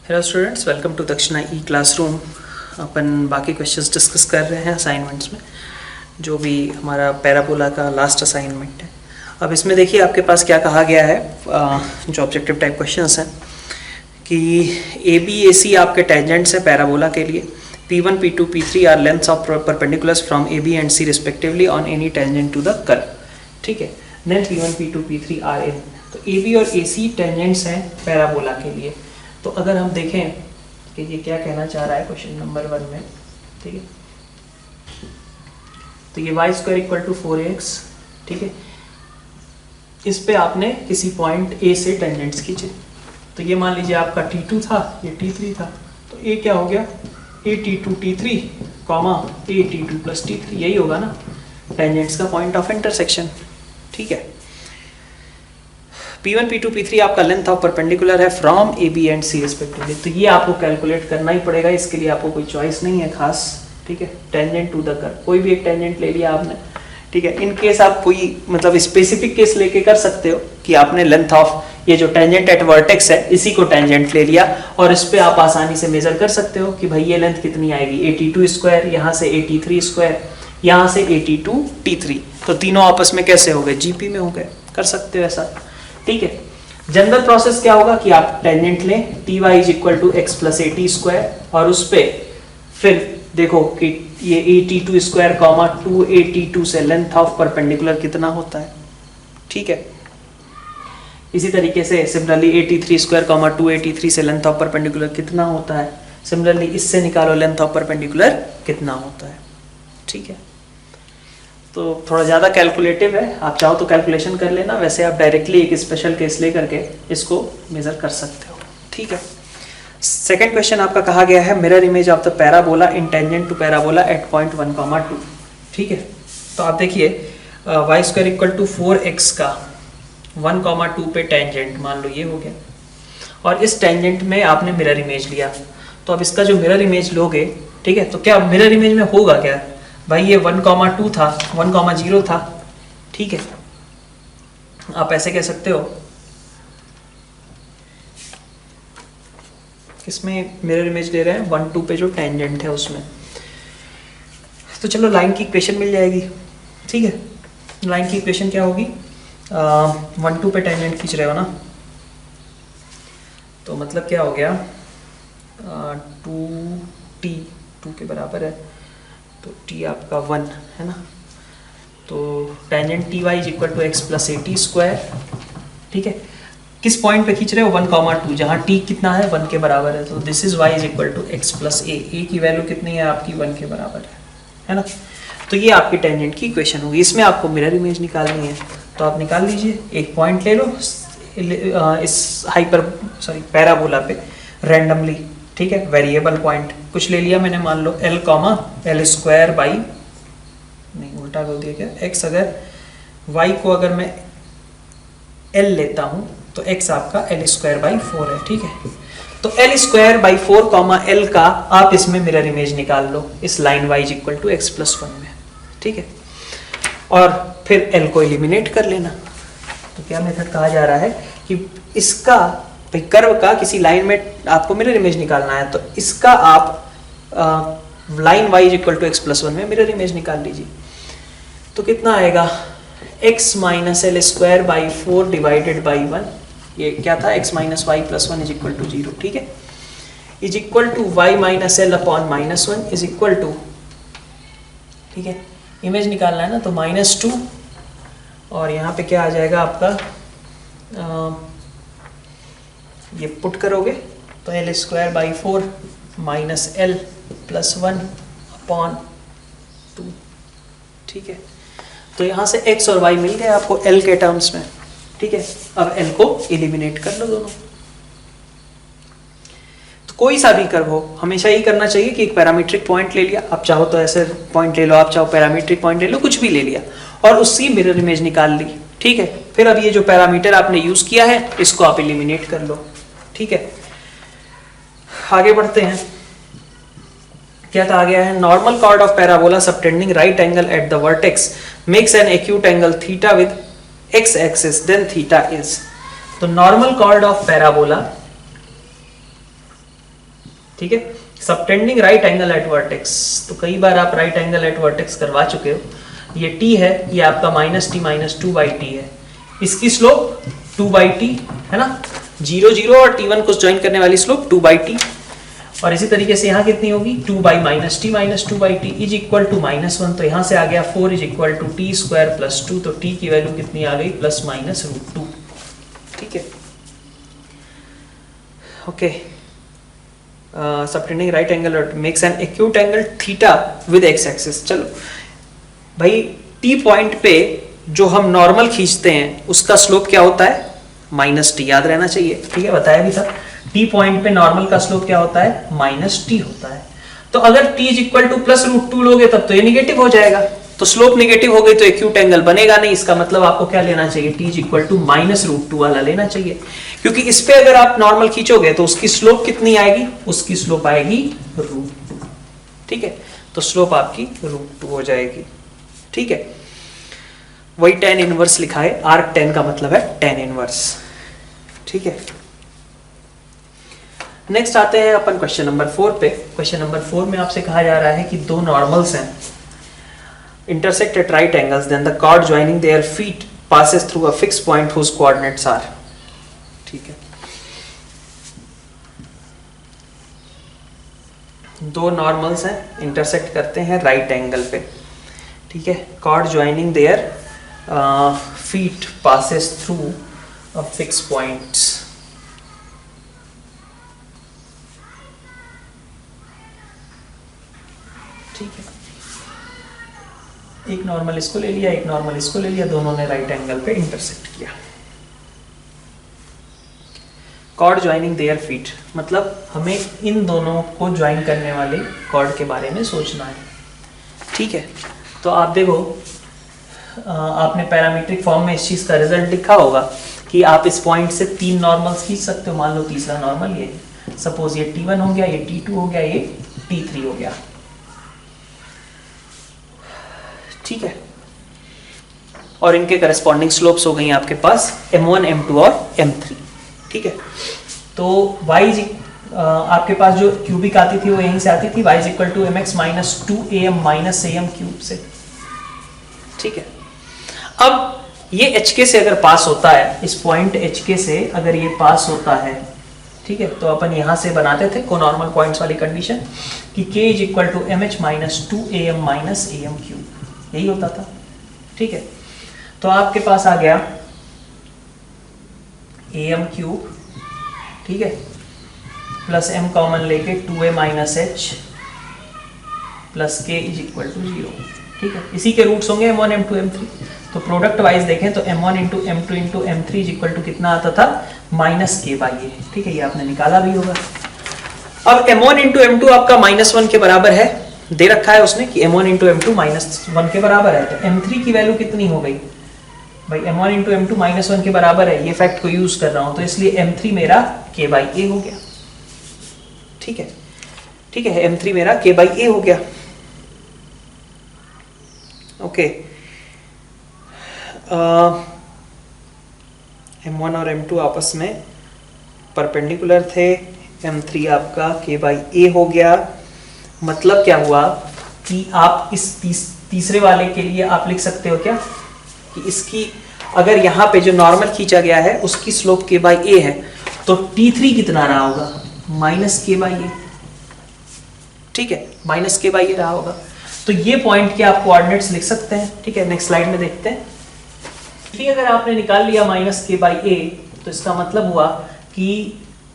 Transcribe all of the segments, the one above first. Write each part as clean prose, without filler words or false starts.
Hello students, welcome to दक्षिणा ई classroom. अपन बाकी questions discuss कर रहे हैं असाइनमेंट्स में, जो भी हमारा पैराबोला का लास्ट असाइनमेंट है। अब इसमें देखिए आपके पास क्या कहा गया है, जो ऑब्जेक्टिव टाइप क्वेश्चंस हैं कि ए बी ए सी आपके टेंजेंट्स है पैराबोला के लिए। P1, P2, P3 are lengths of perpendiculars from A B and C respectively on any tangent to the curve. ठीक है, then P1, P2, P3 are in. तो A B और ए सी tangents हैं parabola के लिए। तो अगर हम देखें कि ये क्या कहना चाह रहा है क्वेश्चन नंबर 1 में, ठीक है, तो ये y² इक्वल टू 4ax, ठीक है, इस पे आपने किसी पॉइंट A से टेंजेंट्स खींचे। तो ये मान लीजिए आपका T2 था, ये T3 था, तो A क्या हो गया, AT2 T3 comma AT2 plus T3, यही होगा ना टेंजेंट्स का पॉइंट ऑफ इंटरसेक्शन। ठीक है, P1, P2, P3 आपका लेंथ ऑफ परपेंडिकुलर है from A B and C respectively. तो ये आपको कैलकुलेट करना ही पड़ेगा, इसके लिए आपको कोई चॉइस नहीं है खास। ठीक है, टेंजेंट टू द कर्व, कोई भी एक टेंजेंट ले लिया आपने। ठीक है, इन केस आप कोई मतलब स्पेसिफिक केस लेके कर सकते हो कि आपने लेंथ ऑफ ये जो टेंजेंट एट वर्टेक्स है इसी को टेंजेंट ले लिया, और इस पे आप आसानी से मेजर कर सकते हो कि भाई ये लेंथ कितनी आएगी, AT2 स्क्वायर, यहाँ से AT3 स्क्वायर, यहाँ से AT2 T3। तो तीनों आपस में कैसे हो गए, GP में हो गए, कर सकते हो ऐसा। ठीक है, जनरल प्रोसेस क्या होगा कि आप टेंजेंट लें Ty is equal to x plus AT square, और उस पे फिर देखो कि ये AT2 स्क्वायर कॉमा 2AT2 से लेंथ ऑफ परपेंडिकुलर कितना होता है। ठीक है, इसी तरीके से similarly AT3 square comma 2AT3 से लेंथ ऑफ परपेंडिकुलर कितना होता है, सिमिलरली इससे निकालो लेंथ ऑफ परपेंडिकुलर कितना होता है। ठीक है, तो थोड़ा ज़्यादा कैलकुलेटिव है, आप चाहो तो कैलकुलेशन कर लेना, वैसे आप डायरेक्टली एक स्पेशल केस ले करके इसको मेजर कर सकते हो। ठीक है, सेकंड क्वेश्चन आपका कहा गया है mirror image of the parabola in tangent to parabola at point 1, 2। ठीक है, तो आप देखिए y² इक्वल टू 4x का 1, 2 पे टेंजेंट मान लो ये हो गया, और इस टेंजेंट में आपने मिरर इमेज लिया। तो अब इसका जो मिरर इमेज लोगे, ठीक है, तो क्या मिरर इमेज में होगा क्या भाई, ये 1, 2 था, 1, 0 था। ठीक है, आप ऐसे कह सकते हो किसमें मिरर इमेज ले रहे हैं, 1, 2 पे जो टेंजेंट है उसमें। तो चलो लाइन की इक्वेशन मिल जाएगी। ठीक है, लाइन की इक्वेशन क्या होगी, 1, 2 पे टेंजेंट खींच रहे हो ना, तो मतलब क्या हो गया, 2t 2 के बराबर है, तो t आपका 1 है ना, तो tangent Ty is equal to x plus AT square. ठीक है, किस पॉइंट पे खींच रहे हो, 1, 2, जहाँ t कितना है 1 के बराबर है, तो this is y is equal to x plus a की वैल्यू कितनी है आपकी 1 के बराबर है ना। तो ये आपकी टेंजेंट की इक्वेशन होगी। इसमें आपको मिरर इमेज निकालनी है, तो आप निकाल लीजिए, एक पॉइंट ले लो इस पैराबोला पे रैंडमली। ठीक है, वेरिएबल पॉइंट कुछ ले लिया मैंने, मान लो L, L² नहीं उल्टा बोल दिया क्या, x, अगर y को अगर मैं L लेता हूं तो x आपका L²/4 है। ठीक है, तो L²/4 L का आप इसमें मिरर इमेज निकाल लो इस line y is equal to x plus 1 में। ठीक है, और फिर L को एलिमिनेट कर लेना। तो क्या मेथड कहा जा रहा है कि इसका कर्व का किसी लाइन में आपको मिरर इमेज निकालना है, तो इसका आप line y is equal to x plus 1 में मिरर इमेज निकाल लीजिए। तो कितना आएगा, x minus L²/4 divided by 1, ये क्या था, x minus y plus 1 is equal to 0। ठीक है, is equal to y minus L upon minus 1 is equal to, ठीक है, इमेज निकालना है ना, तो -2, और यहाँ पे क्या आ जाएगा आपका, ये पुट करोगे तो L²/4 minus L plus 1 upon 2। ठीक है, तो यहाँ से x और y मिल गए आपको L के टर्म्स में। ठीक है, अब L को एलिमिनेट कर लो दोनों। तो कोई सा भी कर्व हो, हमेशा ही करना चाहिए कि एक पैरामीट्रिक पॉइंट ले लिया, आप चाहो तो ऐसे पॉइंट ले लो, आप चाहो पैरामीट्रिक पॉइंट ले लो, कुछ भी ले लिया, और उसकी मिरर इमेज निकाल ली। ठीक है, फिर अब ये जो पैरामीटर आपने यूज किया है इसको आप एलिमिनेट कर लो। ठीक है, आगे बढ़ते हैं। क्या कहा गया है, normal chord of parabola subtending right angle at the vertex makes an acute angle theta with x axis, then theta is. तो नॉर्मल कॉर्ड ऑफ पैराबोला ठीक है। Subtending right angle at vertex, तो कई बार आप राइट एंगल एट वर्टेक्स करवा चुके हो। ये t है, ये आपका माइनस टी माइनस 2/t है, इसकी स्लोप 2/t है ना, 0 0 और t1 को ज्वाइन करने वाली स्लोप 2/t। और इसी तरीके से यहाँ कितनी होगी 2 by minus t minus 2/t is equal to -1, तो यहाँ से आ गया 4 is equal to t square plus 2, तो t की वैल्यू कितनी आ गई ±√2। ठीक है, okay. Subtending right angle makes an acute angle theta with x axis. चलो भाई, टी पॉइंट पे जो हम नॉर्मल खींचते हैं उसका स्लोप क्या होता है -t, याद रहना चाहिए। ठीक है, बताया भी था, टी पॉइंट पे नॉर्मल का स्लोप क्या होता है -t होता है। तो अगर t इज इक्वल टू +√2 लोगे तब तो ये निगेटिव हो जाएगा, तो स्लोप निगेटिव हो गई तो एक्यूट एंगल बनेगा नहीं। इसका मतलब आपको क्या लेना चाहिए, t इज इक्वल टू -√2 वाला लेना चाहिए, क्योंकि इस पे अगर आप नॉर्मल खींचोगे तो उसकी स्लोप कितनी आएगी, उसकी स्लोप आएगी √2। ठीक है, तो स्लोप आपकी √2 हो जाएगी। ठीक है, वही tan इनवर्स लिखा है, आर्क tan का मतलब है tan इनवर्स। ठीक है, नेक्स्ट आते हैं अपन क्वेश्चन नंबर 4 पे। क्वेश्चन नंबर 4 में आपसे कहा जा रहा है कि दो नॉर्मल्स हैं, intersect at right angles, then the chord joining their feet passes through a fixed point whose coordinates are। ठीक है, दो नॉर्मल्स हैं, इंटरसेक्ट करते हैं राइट एंगल पे। ठीक है, chord joining their feet passes through a fixed point। ठीक है, एक नॉर्मल इसको ले लिया, एक नॉर्मल इसको ले लिया, दोनों ने राइट एंगल पे इंटरसेक्ट किया। कॉर्ड ज्वाइनिंग देयर फीट, मतलब हमें इन दोनों को ज्वाइन करने वाले कॉर्ड के बारे में सोचना है। ठीक है, तो आप देखो, आपने पैरामीट्रिक फॉर्म में इस चीज का रिजल्ट लिखा होगा कि आप इस पॉइंट से 3 नॉर्मल्स खींच सकते हो। मान लो तीसरा नॉर्मल ये, सपोज ये T1 हो गया, ये T2 हो गया, ये T3 हो गया। ठीक है, और इनके करस्पॉन्डिंग स्लोप्स हो गई आपके पास m1 m2 और m3। ठीक है, तो y आपके पास जो क्यूबिक आती थी वो यहीं से आती थी, y is equal to mx minus 2am minus am cube से। ठीक है, अब ये hk से अगर पास होता है, इस पॉइंट hk से अगर ये पास होता है, ठीक है, तो अपन यहां से बनाते थे कोनॉर्मल पॉइंट्स वाली कंडीशन कि k is equal to mh minus 2am minus am cube, यही होता था। ठीक है, तो आपके पास आ गया am क्यूब, ठीक है, प्लस m कॉमन लेके 2a minus h plus k is equal to 0। ठीक है, इसी के रूट्स होंगे m1 m2 m3, तो प्रोडक्ट वाइज देखें तो m1 into m2 into m3 is equal to कितना आता था -k/a। ठीक है, ये आपने निकाला भी होगा। अब m1 इंटू m2 आपका -1 के बराबर है, दे रखा है उसने कि m1 इंटू m2 -1 के बराबर है, तो m3 की वैल्यू कितनी हो गई भाई, m1 इंटू m2 -1 के बराबर है, ये फैक्ट को यूज कर रहा हूं, तो इसलिए m3 मेरा k/a हो गया। ठीक है, ठीक है, m3 मेरा k/a हो गया। ओके, m1 और m2 आपस में परपेंडिकुलर थे, m3 आपका k/a हो गया। मतलब क्या हुआ कि आप इस तीसरे वाले के लिए आप लिख सकते हो क्या कि इसकी अगर यहाँ पे जो नॉर्मल खींचा गया है उसकी स्लोप k/a है, तो T3 कितना रहा होगा -k/a। ठीक है, -k/a रहा होगा, तो ये पॉइंट के आप कोऑर्डिनेट्स लिख सकते हैं। ठीक है, नेक्स्ट स्लाइड में देखते हैं। ठीक, अगर आपने निकाल लिया -k/a, तो इसका मतलब हुआ कि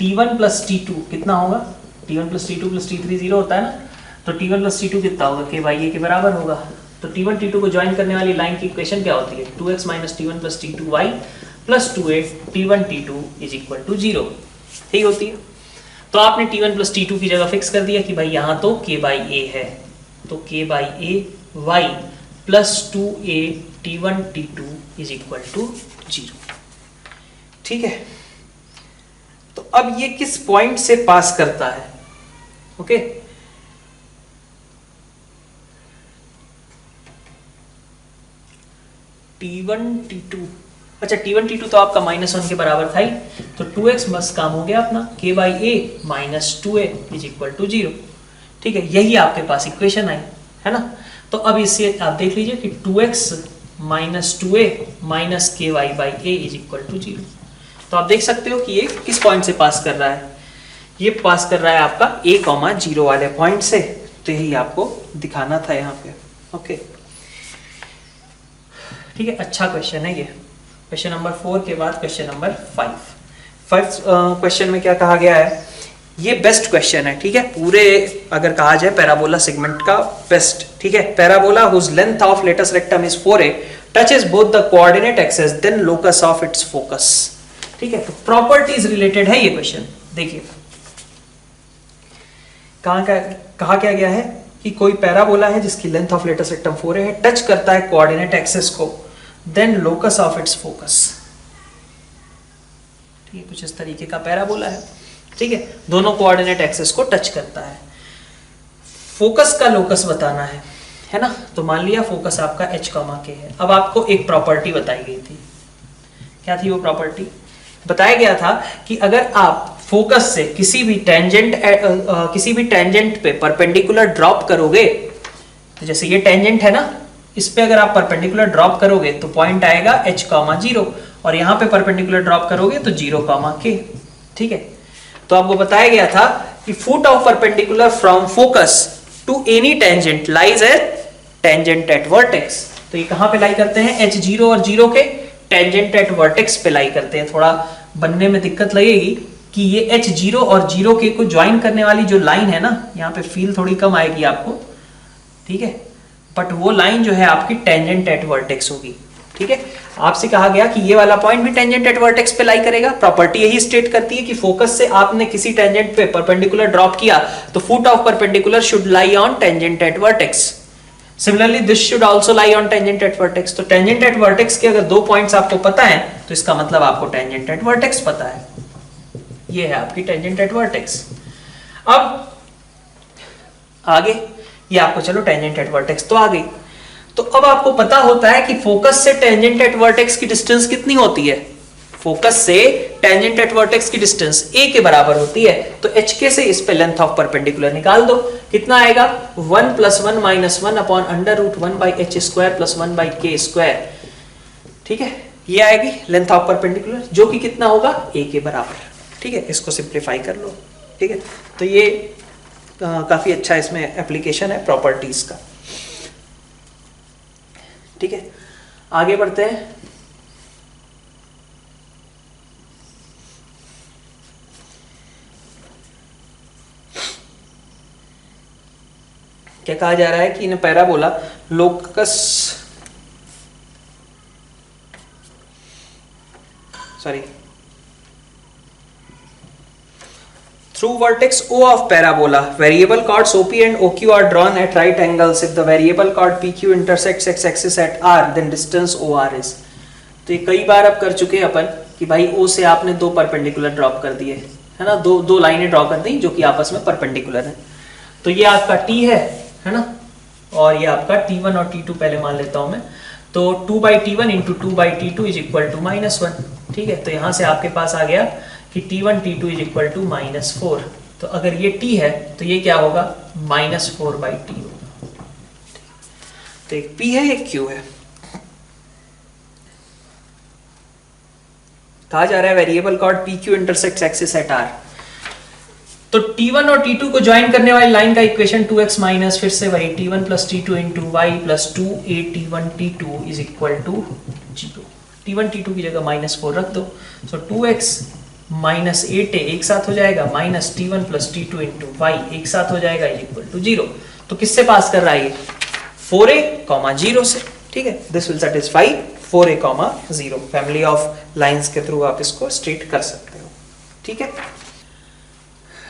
T1 प्लस T2 कितना होगा, T1 plus T2 plus T3 0 होता है ना, तो T1 प्लस T2 कितना होगा, k/a के बराबर होगा। तो T1 T2 को ज्वाइन करने वाली लाइन की इक्वेशन क्या होती है, 2x minus T1 plus T2y plus 2a T1 T2 is equal to 0, यही होती है। तो आपने T1 प्लस T2 की जगह फिक्स कर दिया कि भाई यहाँ तो k/a है, तो k/a y plus 2a T1 T2 is equal to 0। ठीक है, तो अब ये किस पॉइंट से पास करता है, ओके, T1 T2 अच्छा T1 T2 तो आपका -1 के बराबर था ही, तो 2x बस काम हो गया अपना, k/a - 2a is equal to 0। ठीक है, यही आपके पास इक्वेशन आई है ना। तो अब इससे आप देख लीजिए कि 2x - 2a - ky/a is equal to 0। तो आप देख सकते हो कि ये किस पॉइंट से पास कर रहा है, ये पास कर रहा है आपका a, 0 वाले पॉइंट से। तो यही आपको दिखाना था यहाँ पे। ओके ठीक है, अच्छा क्वेश्चन है ये। क्वेश्चन नंबर 4 के बाद क्वेश्चन नंबर 5 क्वेश्चन में क्या कहा गया है, ये बेस्ट क्वेश्चन है। ठीक है, पूरे अगर कहा जाए पैराबोला सेगमेंट का बेस्ट। ठीक है, parabola whose length of latus rectum is 4a touches both the coordinate axis then locus of its focus. ठीक है, तो प्रॉपर्टीज रिलेटेड है ये क्वेश्चन। देखिए कहा क्या गया है कि कोई पैराबोला है जिसकी length of latus rectum 4a है, टच करता है कोऑर्डिनेट एक्सिस को, then locus of its focus. ठीक है, कुछ इस तरीके का पैराबोला है। ठीक है, दोनों कोऑर्डिनेट एक्सिस को टच करता है, फोकस का लोकस बताना है ना। तो मान लिया फोकस आपका h, k है। अब आपको एक प्रॉपर्टी बताई गई थी, क्या थी वो प्रॉपर्टी? बताया गया था कि अगर आप फोकस से किसी भी टेंजेंट पे परपेंडिकुलर ड्रॉप करोगे, तो जैसे ये टेंजेंट है ना, इस पे अगर आप परपेंडिकुलर ड्रॉप करोगे तो पॉइंट आएगा h, 0 और यहाँ पे परपेंडिकुलर ड्रॉप करोगे तो 0, k। ठीक है, तो आपको बताया गया था कि foot of perpendicular from focus to any tangent lies at tangent at vertex. तो ये कहां पे लाई करते हैं? h0 और 0 के टेंजेंट एट वर्टेक्स पे लाई करते हैं। थोड़ा बनने में दिक्कत लगेगी कि ये h0 और 0 के को ज्वाइन करने वाली जो लाइन है ना, यहाँ पे फील थोड़ी कम आएगी आपको। ठीक है, बट वो लाइन जो है आपकी टेंजेंट एट वर्टेक्स होगी। ठीक है, आपसे कहा गया कि ये वाला पॉइंट भी टेंजेंट एट वर्टेक्स पे लाई करेगा। प्रॉपर्टी यही स्टेट करती है कि फोकस से आपने किसी टेंजेंट पे परपेंडिकुलर ड्रॉप किया तो foot of perpendicular should lie on tangent at vertex. Similarly this should also lie on tangent at vertex. तो टेंजेंट एट वर्टेक्स के अगर दो पॉइंट्स आपको पता है तो इसका मतलब आपको टेंजेंट एट वर्टेक्स पता है। ये है आपकी टेंजेंट एट वर्टेक्स। अब आगे ये आपको, चलो टेंजेंट एट वर्टेक्स तो आ गई, तो अब आपको पता होता है कि फोकस से टेंजेंट एट वर्टेक्स की डिस्टेंस कितनी होती है। फोकस से टेंजेंट एट वर्टेक्स की डिस्टेंस a के बराबर होती है। तो hk से इस पे लेंथ ऑफ परपेंडिकुलर निकाल दो, कितना आएगा 1 + 1 - 1 अपॉन √1 / h² + 1 / k²। ठीक है, ये आएगी लेंथ ऑफ परपेंडिकुलर जो कि कितना होगा a के बराबर। ठीक है, इसको सिंप्लीफाई कर लो। ठीक है, तो ये काफी अच्छा इसमें एप्लीकेशन है प्रॉपर्टीज का। ठीक है, आगे बढ़ते हैं। क्या कहा जा रहा है कि इन parabola locus through vertex O of parabola, variable chords OP and OQ are drawn at right angles. If the variable chord PQ intersects x-axis at R, then distance OR is. तो ये कई बार अब कर चुके हैं अपन कि भाई O से आपने दो परपेंडिकुलर ड्रॉप कर दिए है ना, दो लाइनें ड्रॉ कर दी जो कि आपस में परपेंडिकुलर है। तो ये आपका T है ना, और ये आपका T1 और T2 पहले मान लेता हूं मैं। तो 2/T1 × 2/T2 is equal to -1। ठीक है, तो यहां से आपके पास आ गया कि T1 T2 is equal to -4। तो अगर ये T है तो ये क्या होगा -4/T होगा। तो एक P है एक Q है। कहा जा रहा है variable chord PQ intersects axis at R। तो T1 और T2 को ज्वाइन करने वाली लाइन का इक्वेशन 2x माइनस फिर से वही T1 + T2 × y + 2a T1 T2 is equal to 0। T1 T2 की जगह -4 रख दो। सो 2x माइनस 8a एक साथ हो जाएगा माइनस T1 + T2 × y एक साथ हो जाएगा इज इक्वल टू 0। तो किससे पास कर रहा है ये 4a, 0 से। ठीक है, this will satisfy 4a, 0 family of lines के थ्रू आप इसको स्ट्रेट कर सकते हो। ठीक है,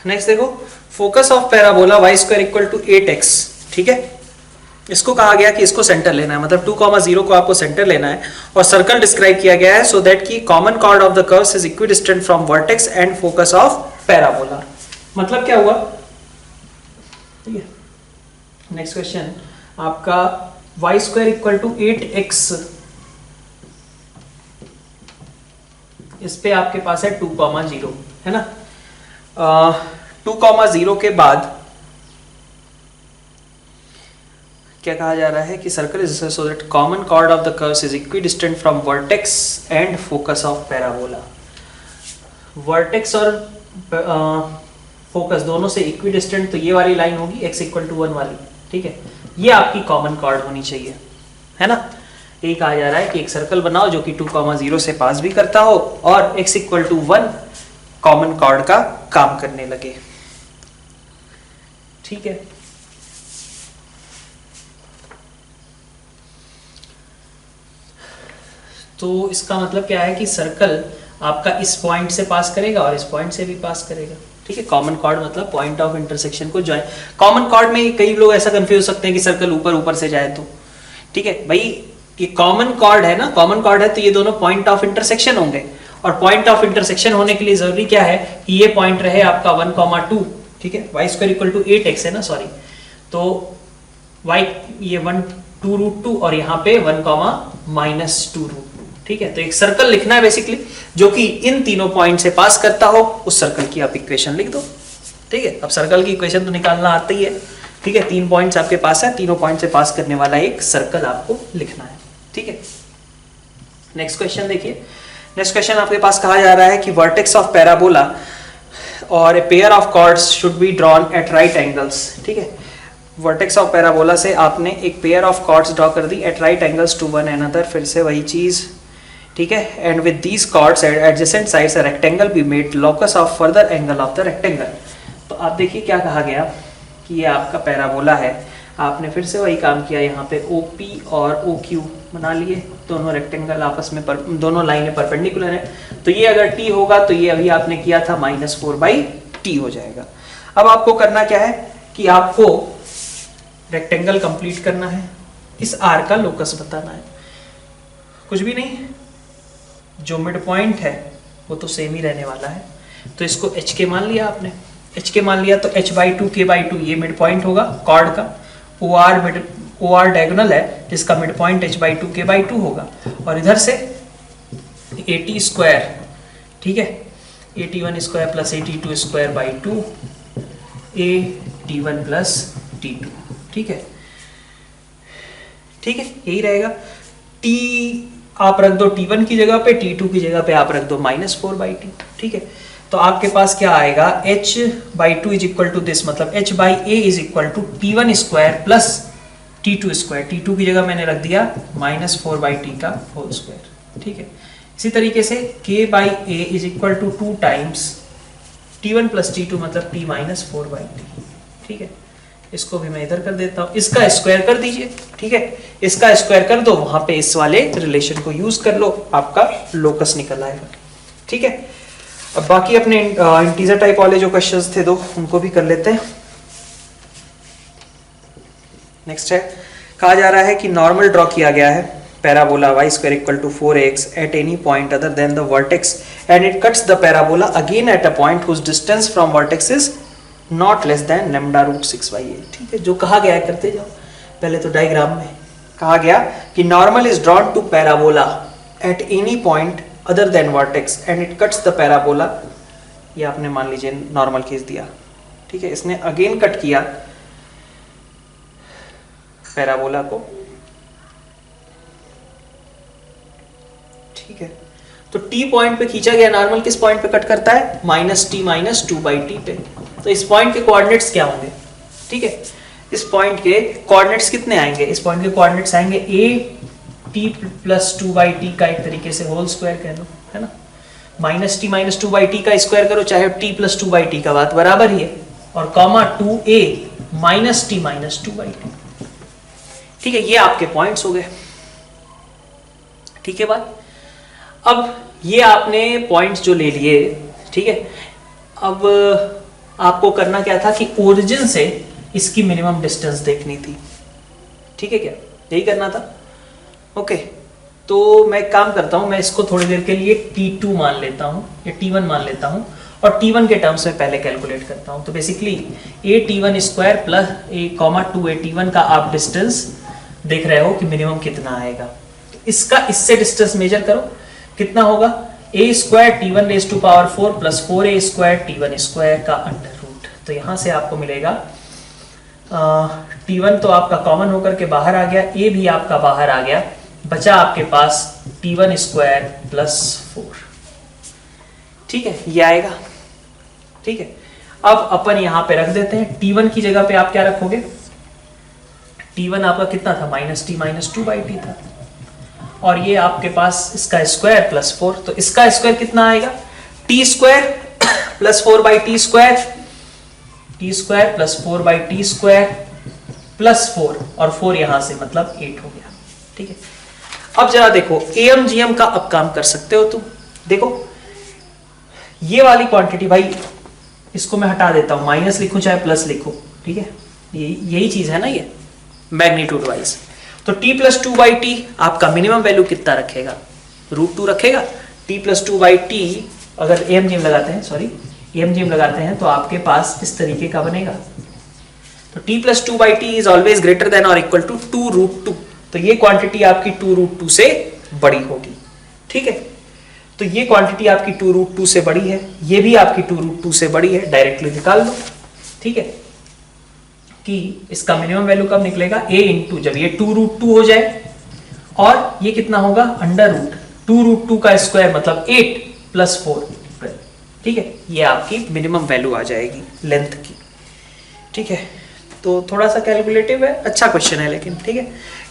नेक्स्ट देखो, focus of parabola y² = 8x। ठीक है, इसको कहा गया कि इसको सेंटर लेना है, मतलब 2, 0 को आपको सेंटर लेना है और सर्कल डिस्क्राइब किया गया है सो दैट की common chord of the curves is equidistant from vertex and focus of parabola. मतलब क्या हुआ, ठीक है। नेक्स्ट क्वेश्चन आपका y² = 8x इस पे आपके पास है 2,0 है ना। 2,0 के बाद क्या कहा जा रहा है कि circle is so that common chord of the curves is equidistant from vertex and focus of parabola. Vertex और फोकस दोनों से इक्विडिस्टेंट, तो ये वाली लाइन होगी x=1 वाली, ठीक है। ये आपकी कॉमन कॉर्ड होनी चाहिए, है ना। ये कहा जा रहा है कि एक सर्कल बनाओ जो कि 2,0 से पास भी करता हो और x=1 कॉमन कॉर्ड का काम करने लगे, ठीक है। तो इसका मतलब क्या है कि सर्कल आपका इस पॉइंट से पास करेगा और इस पॉइंट से भी पास करेगा, ठीक है। कॉमन कॉर्ड मतलब पॉइंट ऑफ इंटरसेक्शन को ज्वाइन। कॉमन कॉर्ड में कई लोग ऐसा कंफ्यूज हो सकते हैं कि सर्कल ऊपर ऊपर से जाए तो, ठीक है भाई, ये कॉमन कॉर्ड है ना, कॉमन कॉर्ड है तो ये दोनों पॉइंट ऑफ इंटरसेक्शन होंगे, और पॉइंट ऑफ इंटरसेक्शन होने के लिए जरूरी क्या है कि ये पॉइंट रहे आपका 1,2, ठीक है। y² = 8x है ना, सॉरी, तो y ये 1 2√2 और यहाँ पे 1, -2√2, ठीक है। तो एक सर्कल लिखना है बेसिकली जो कि इन तीनों पॉइंट से पास करता हो, उस सर्कल की आप इक्वेशन लिख दो, ठीक है। अब सर्कल की इक्वेशन तो निकालना आता ही है, ठीक है। 3 पॉइंट्स आपके पास है, तीनों पॉइंट से पास करने वाला एक सर्कल आपको लिखना है, ठीक है। नेक्स्ट क्वेश्चन देखिए। नेक्स्ट क्वेश्चन आपके पास कहा जा रहा है कि वर्टेक्स ऑफ पैराबोला और a pair of chords should be drawn at right angles, ठीक है। वर्टेक्स ऑफ पैराबोला से आपने एक पेयर ऑफ कॉर्ड्स ड्रॉ कर दी at right angles to one another, फिर से वही चीज, ठीक है। And with these chords at adjacent sides a rectangle be made locus of further angle of the rectangle. तो आप देखिए क्या कहा गया कि ये आपका पैराबोला है, आपने फिर से वही काम किया, यहाँ पे OP और OQ बना लिए, दोनों रेक्टेंगल आपस में दोनों लाइनें परपेंडिकुलर है, तो ये अगर T होगा तो ये अभी आपने किया था -4/T हो जाएगा। अब आपको करना क्या है कि आपको रेक्टेंगल कंप्लीट करना है, इस R का लोकस बताना है, कुछ भी नहीं, जो मिड पॉइंट है वो तो सेम ही रहने वाला है, तो इसको HK मान लिया आपने, HK मान लिया तो h/2 k/2 ये मिड पॉइंट होगा कॉर्ड का, OR डायगोनल है जिसका मिड पॉइंट h/2 k/2 होगा, और इधर से AT², ठीक है, AT1² + AT2² / 2 AT1 + T2, ठीक है, ठीक है, यही रहेगा। T आप रख दो T1 की जगह पे, T2 की जगह पे आप रख दो -4/T, ठीक है। तो आपके पास क्या आएगा, h/2 = दिस, मतलब h/a = T1² + T2², T2 की जगह मैंने रख दिया -4/T का होल स्क्वायर, ठीक है। इसी तरीके से k/a = 2 टाइम्स T1 + T2 मतलब T -4/T, ठीक है। इसको भी मैं इधर कर देता हूँ, इसका स्क्वायर कर दीजिए, ठीक है, इसका स्क्वायर कर दो, वहां पे इस वाले रिलेशन को यूज कर लो, आपका लोकस निकल आएगा, ठीक है। अब बाकी अपने इंटीजर टाइप वाले जो क्वेश्चंस थे दो, उनको भी कर लेते हैं। नेक्स्ट है, कहा जा रहा है कि नॉर्मल ड्रॉ किया गया है parabola y² = 4x at any point other than the vertex and it cuts the parabola again at a point whose distance from vertex is not less than λ√6/8, ठीक है। जो कहा गया है करते जाओ, पहले तो डायग्राम में कहा गया कि normal is drawn to parabola at any point other than vertex and it cuts the parabola, ये आपने मान लीजिए नॉर्मल खींच दिया, ठीक है। इसने अगेन कट किया पैराबोला को, ठीक है। तो T पॉइंट पे खींचा गया नॉर्मल, किस पॉइंट पे कट करता है, -T - 2/T पे। तो इस पॉइंट के कोऑर्डिनेट्स क्या होंगे, ठीक है, इस पॉइंट के कोऑर्डिनेट्स कितने आएंगे, इस पॉइंट के कोऑर्डिनेट्स आएंगे AT + 2/T का एक तरीके से होल स्क्वायर कह लो, है ना। -T - 2/T का स्क्वायर करो चाहे T + 2/T का, बात बराबर ही है, और कॉमा 2A -T - 2/T, ठीक है। ये आपके पॉइंट्स हो गए, ठीक है बात। अब ये आपने पॉइंट्स जो ले लिए, ठीक है, अब आपको करना क्या था कि ओरिजिन से इसकी मिनिमम डिस्टेंस देखनी थी, ठीक है, क्या यही करना था, ओके। तो मैं एक काम करता हूं, मैं इसको थोड़ी देर के लिए T2 मान लेता हूं या T1 मान लेता हूं, और T1 के टर्म्स में पहले कैलकुलेट करता हूं। तो बेसिकली AT1² + A,2AT1 का आप डिस्टेंस देख रहे हो कि मिनिमम कितना आएगा, इसका इससे डिस्टेंस मेजर करो, कितना होगा, a square t one raise to power 4 plus 4a square t one square का अंडर रूट। तो यहां से आपको मिलेगा T1 तो आपका कॉमन होकर के बाहर आ गया, A भी आपका बाहर आ गया, बचा आपके पास T1 स्क्वायर प्लस 4। ठीक है, ये आएगा। ठीक है, अब अपन यहां पे रख देते हैं T1 की जगह पे आप क्या रखोगे, T1 आपका कितना था, माइनस टी माइनस 2/t था, और ये आपके पास इसका स्क्वायर प्लस 4, तो इसका स्क्वायर कितना आएगा, T square plus 4/t square, T square plus 4/t square plus 4, और 4 यहां से मतलब 8 हो गया। ठीक है, अब जरा देखो एम जी एम का अब काम कर सकते हो तुम। देखो ये वाली क्वांटिटी, भाई इसको मैं हटा देता हूं, माइनस लिखूं चाहे प्लस लिखूं, ठीक है, यही चीज है ना ये मैग्नीट्यूड वाइज। तो t प्लस 2/t आपका मिनिमम वैल्यू कितना रखेगा, √2 रखेगा। t प्लस 2/t अगर एम जी एम लगाते हैं, सॉरी एमजीएम लगाते हैं तो आपके पास इस तरीके का बनेगा। तो t plus 2/t is always greater than और इक्वल टू 2√2। तो ये क्वांटिटी आपकी 2√2 से बड़ी होगी। ठीक है, तो ये क्वांटिटी आपकी 2√2 से बड़ी है, ये भी आपकी 2√2 से बड़ी है, डायरेक्टली निकाल लो। ठीक है, कि इसका मिनिमम वैल्यू कब निकलेगा, a इंटू जब ये 2√2 हो जाए, और ये कितना होगा, अंडर रूट 2√2 का स्क्वायर मतलब 8 प्लस 4। ठीक है, ये आपकी मिनिमम वैल्यू आ जाएगी लेंथ की। ठीक है, तो थोड़ा सा कैलकुलेटिव है, अच्छा क्वेश्चन है लेकिन। ठीक है,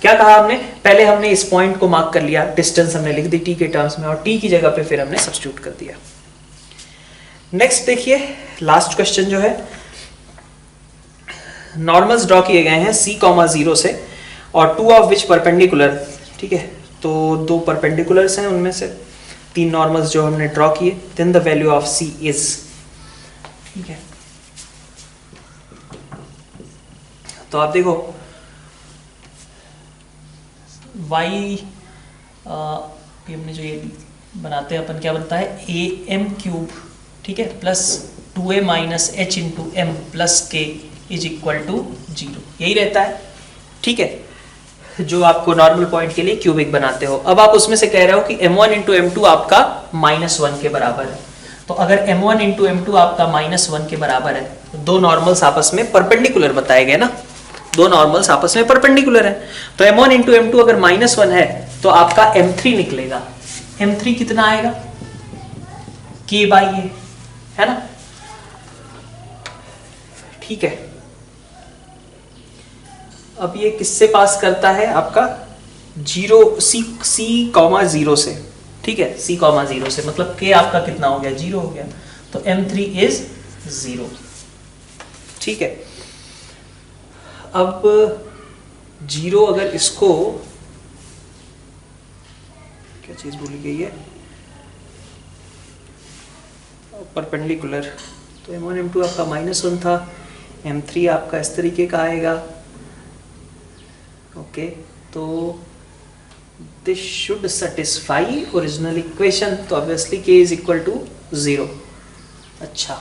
क्या कहा हमने, पहले हमने इस पॉइंट को मार्क कर लिया, डिस्टेंस हमने लिख दी t के टर्म्स में, और t की जगह पे फिर हमने सब्स्टिट्यूट कर दिया। नेक्स्ट देखिए, लास्ट क्वेश्चन जो है, नॉर्मल्स ड्रॉ किए गए हैं c,0 से, और 2 ऑफ विच परपेंडिकुलर। ठीक है, तो 2 परपेंडिकुलर्स हैं, उनमें से 3 नॉर्मल्स जो हमने ड्रॉ किए, then the value of c is. ठीक है, तो आप देखो y हमने जो ये बनाते हैं अपन, क्या बनता है, am3, ठीक है, plus 2a minus h into m plus k is equal to 0, यही रहता है। ठीक है, जो आपको नॉर्मल पॉइंट के लिए क्यूबिक बनाते हो। अब आप उसमें से कह रहे हो कि m1 इंटू m2 आपका -1 के बराबर है। तो अगर m1 इंटू m2 आपका -1 के बराबर है, तो 2 नॉर्मल्स आपस में परपेंडिकुलर बताए गए ना, 2 नॉर्मल्स आपस में परपेंडिकुलर है। तो m1 इंटू m2 अगर -1 है तो आपका m3 निकलेगा। m3 कितना आएगा, k/a, है ना। ठीक है, अब ये किससे पास करता है, आपका 0 c,0 से। ठीक है, c,0 से मतलब k आपका कितना हो गया, 0 हो गया, तो m3 इज 0। ठीक है, अब 0 अगर इसको, क्या चीज भूली गई है, परपेंडिकुलर, तो m1 m2 आपका -1 था, m3 आपका इस तरीके का आएगा। ओके, तो this should satisfy original equation, तो obviously k is equal to 0। अच्छा,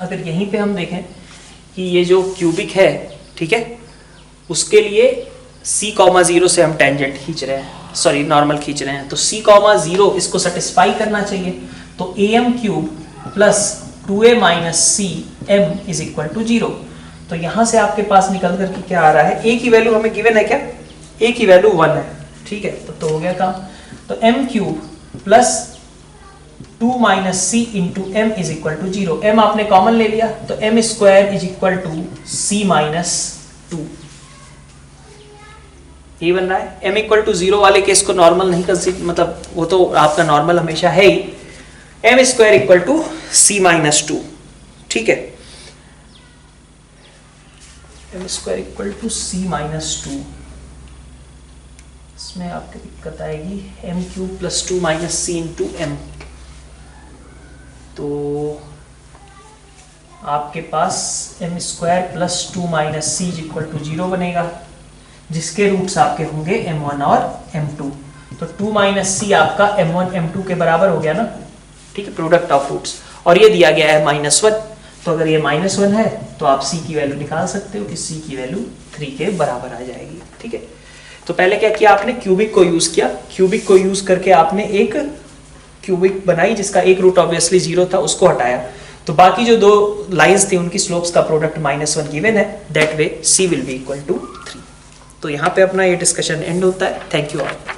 अगर यहीं पे हम देखें कि ये जो क्यूबिक है, ठीक है, उसके लिए c,0 से हम टेंजेंट खींच रहे हैं, सॉरी नॉर्मल खींच रहे हैं, तो c,0 इसको सेटिस्फाई करना चाहिए। तो am³ plus 2a minus c m is equal to 0। तो यहां से आपके पास निकल करके क्या आ रहा है, a की वैल्यू हमें गिवन है क्या, a की वैल्यू 1 है। ठीक है, तो हो गया काम। तो m³ plus 2 minus c into m is equal to 0। m आपने कॉमन ले लिया, तो m square is equal to c minus 2। ये बन रहा है। m इक्वल टू 0 वाले केस को नॉर्मल नहीं कंसीडर, मतलब वो तो आपका नॉर्मल हमेशा है ही। m square equal to c minus 2। ठीक है, m square equal to c minus 2। इसमें आपकी दिक्कत आएगी m³ plus 2 minus c into m। तो आपके पास m square plus 2 minus c is equal to 0 बनेगा, जिसके रूट्स आपके होंगे m1 और m2। तो 2 माइनस c आपका m1 m2 के बराबर हो गया ना। ठीक है, प्रोडक्ट ऑफ रूट्स, और ये दिया गया है -1। तो अगर ये -1 है तो आप c की वैल्यू निकाल सकते हो कि c की वैल्यू 3 के बराबर आ जाएगी। ठीक है, तो पहले क्या किया आपने, क्यूबिक को यूज किया, क्यूबिक को यूज करके आपने एक क्यूबिक बनाई जिसका एक रूट ऑब्वियसली 0 था, उसको हटाया, तो बाकी जो दो लाइंस थी उनकी स्लोप्स का प्रोडक्ट -1 गिवन है, that way C will be equal to 3। तो यहाँ पे अपना ये डिस्कशन एंड होता है। Thank you all.